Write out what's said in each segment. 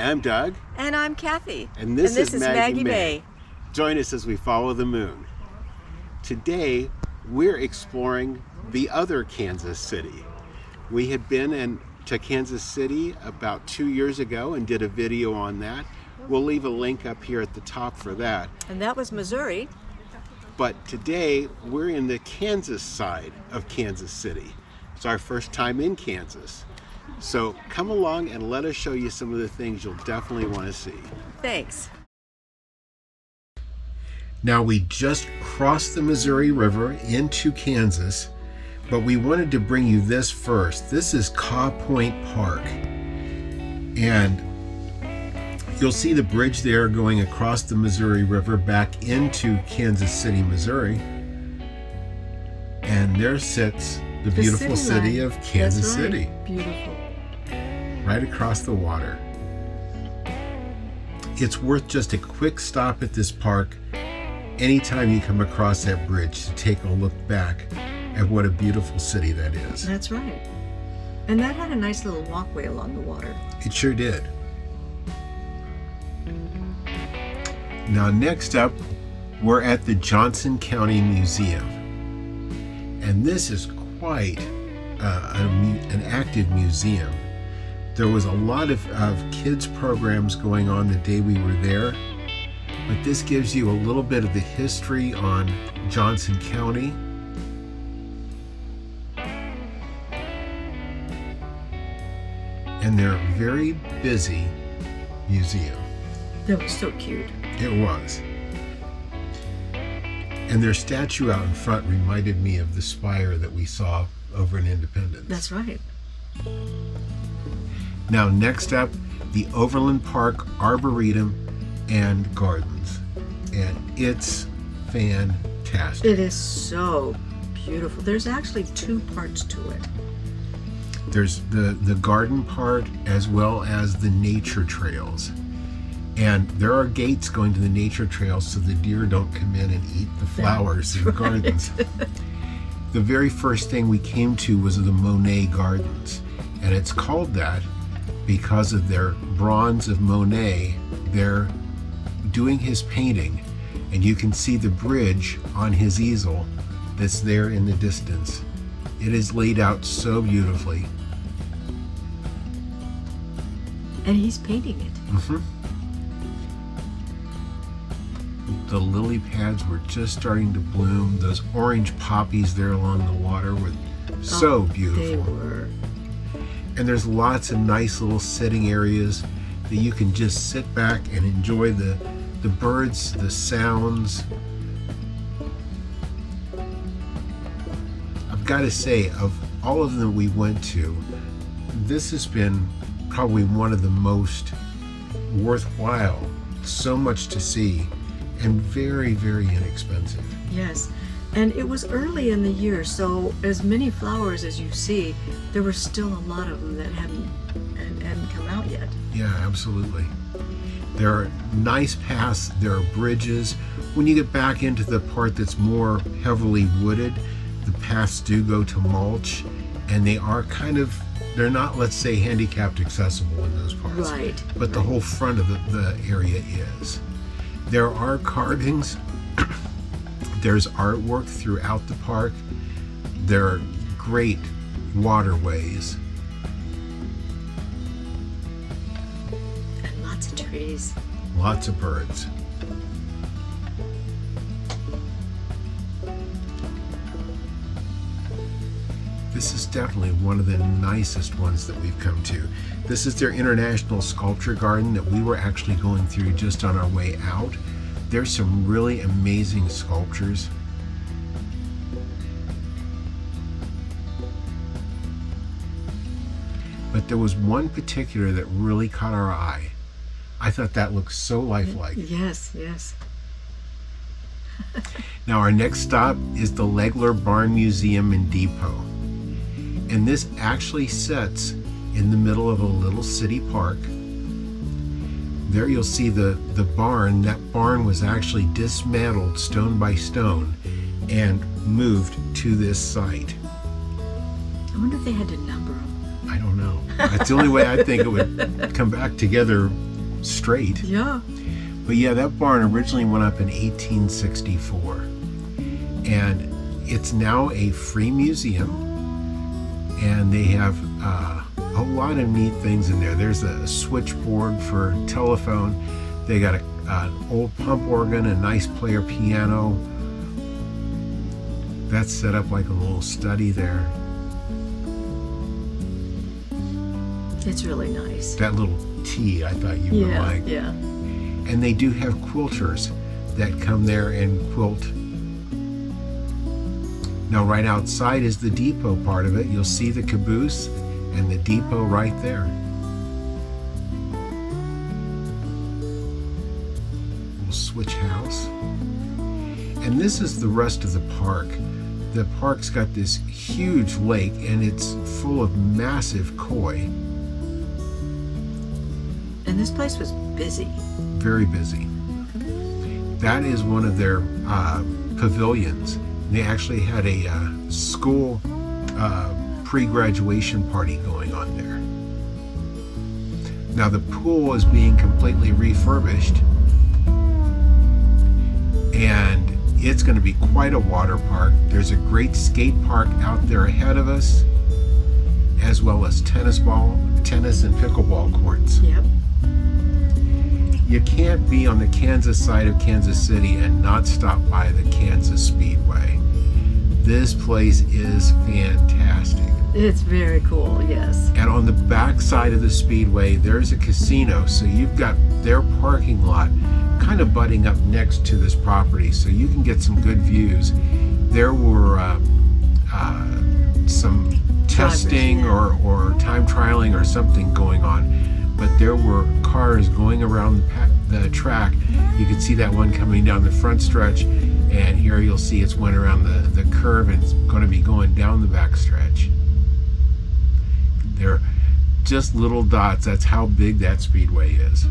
I'm Doug. And I'm Cathy. And this is Maggie Mae. Mae. Join us as we follow the moon. Today, we're exploring the other Kansas City. We had been to Kansas City about 2 years ago and did a video on that. We'll leave a link up here at the top for that. And that was Missouri. But today, we're in the Kansas side of Kansas City. It's our first time in Kansas. So come along and let us show you some of the things you'll definitely want to see. Thanks. Now, we just crossed the Missouri River into Kansas, but we wanted to bring you this first. This is Kaw Point Park. And you'll see the bridge there going across the Missouri River back into Kansas City, Missouri. And there sits the beautiful city of Kansas City. Beautiful. Right across the water. It's worth just a quick stop at this park anytime you come across that bridge to take a look back at what a beautiful city that is. That's right. And that had a nice little walkway along the water. It sure did. Now next up, we're at the Johnson County Museum. And this is quite an active museum. There was a lot of kids programs going on the day we were there, but this gives you a little bit of the history on Johnson County. And they're a very busy museum. That was so cute. It was. And their statue out in front reminded me of the spire that we saw over in Independence. That's right. Now next up, the Overland Park Arboretum and Gardens. And it's fantastic. It is so beautiful. There's actually two parts to it. There's the garden part as well as the nature trails. And there are gates going to the nature trails so the deer don't come in and eat the flowers in the gardens. The very first thing we came to was the Monet Gardens. And it's called that because of their bronze of Monet. They're doing his painting, and you can see the bridge on his easel that's there in the distance. It is laid out so beautifully. And he's painting it. Mm-hmm. The lily pads were just starting to bloom. Those orange poppies there along the water were so beautiful. They were. And there's lots of nice little sitting areas that you can just sit back and enjoy the birds, the sounds. I've got to say, of all of them we went to, this has been probably one of the most worthwhile. So much to see and very, very inexpensive. Yes. And it was early in the year, so as many flowers as you see, there were still a lot of them that hadn't come out yet. Yeah, absolutely. There are nice paths, there are bridges. When you get back into the part that's more heavily wooded, the paths do go to mulch, and they are they're not, let's say, handicapped accessible in those parts. Right. But the whole front of the area is. There are carvings. There's artwork throughout the park. There are great waterways. And lots of trees. Lots of birds. This is definitely one of the nicest ones that we've come to. This is their International Sculpture Garden that we were actually going through just on our way out. There's some really amazing sculptures. But there was one particular that really caught our eye. I thought that looked so lifelike. Yes, yes. Now our next stop is the Legler Barn Museum and Depot. And this actually sits in the middle of a little city park. There you'll see the barn. That barn was actually dismantled stone by stone and moved to this site. I wonder if they had to number them. I don't know. That's the only way I think it would come back together straight. Yeah. But yeah, that barn originally went up in 1864. And it's now a free museum. And they have a lot of neat things in there. There's a switchboard for telephone. They got an old pump organ, a nice player piano. That's set up like a little study there. It's really nice. That little tea I thought you would like. Yeah. And they do have quilters that come there and quilt. Now right outside is the depot part of it. You'll see the caboose and the depot right there. Little switch house. And this is the rest of the park. The park's got this huge lake and it's full of massive koi. And this place was busy. Very busy. That is one of their pavilions. They actually had a school pre-graduation party going on there. Now the pool is being completely refurbished and it's going to be quite a water park. There's a great skate park out there ahead of us, as well as tennis and pickleball courts. Yep. You can't be on the Kansas side of Kansas City and not stop by the Kansas Speedway. This place is fantastic. It's very cool, yes. And on the back side of the Speedway, there's a casino. So you've got their parking lot kind of butting up next to this property. So you can get some good views. There were some testing or time trialing or something going on. But there were cars going around the track. You can see that one coming down the front stretch, and here you'll see it's went around the curve and it's going to be going down the back stretch. They're just little dots. That's how big that speedway is.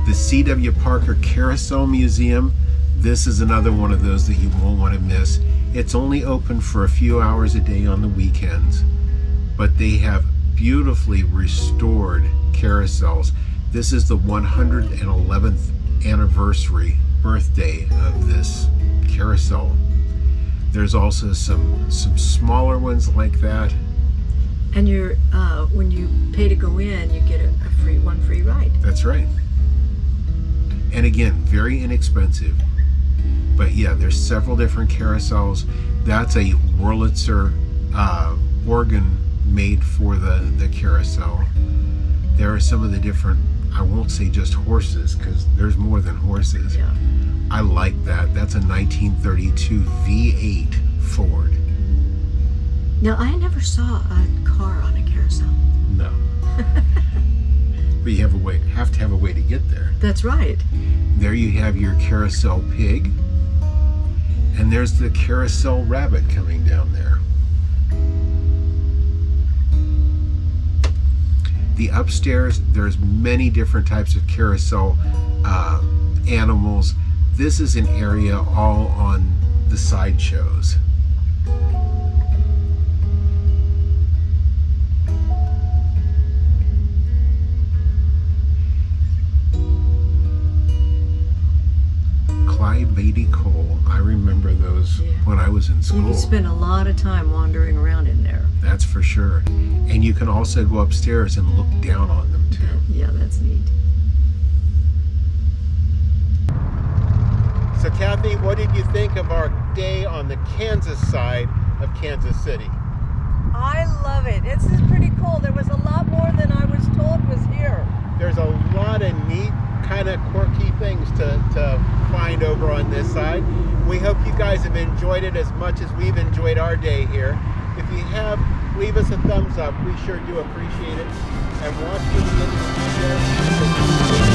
The C.W. Parker Carousel Museum, this is another one of those that you won't want to miss. It's only open for a few hours a day on the weekends, but they have beautifully restored carousels. This is the 111th anniversary birthday of this carousel. There's also some smaller ones like that. And you're when you pay to go in, you get a one free ride. That's right. And again, very inexpensive. But yeah, there's several different carousels. That's a Wurlitzer organ made for the carousel. There are some of the different, I won't say just horses because there's more than horses. Yeah. I like that. That's a 1932 V8 Ford. Now, I never saw a car on a carousel. No. But you have to have a way to get there. That's right. There you have your carousel pig. And there's the carousel rabbit coming down there. The upstairs, there's many different types of carousel animals. This is an area all on the sideshows. Clyde Beatty Cole. I remember those when I was in school. You spent a lot of time wandering around in there. That's for sure. And you can also go upstairs and look down on them too. Yeah, that's neat. So Kathy, what did you think of our day on the Kansas side of Kansas City? I love it. This is pretty cool. There was a lot more than I was told was here. There's a lot of neat, kind of quirky things to find over on this side. We hope you guys have enjoyed it as much as we've enjoyed our day here. If you have, leave us a thumbs up. We sure do appreciate it. And watch for the end of the video.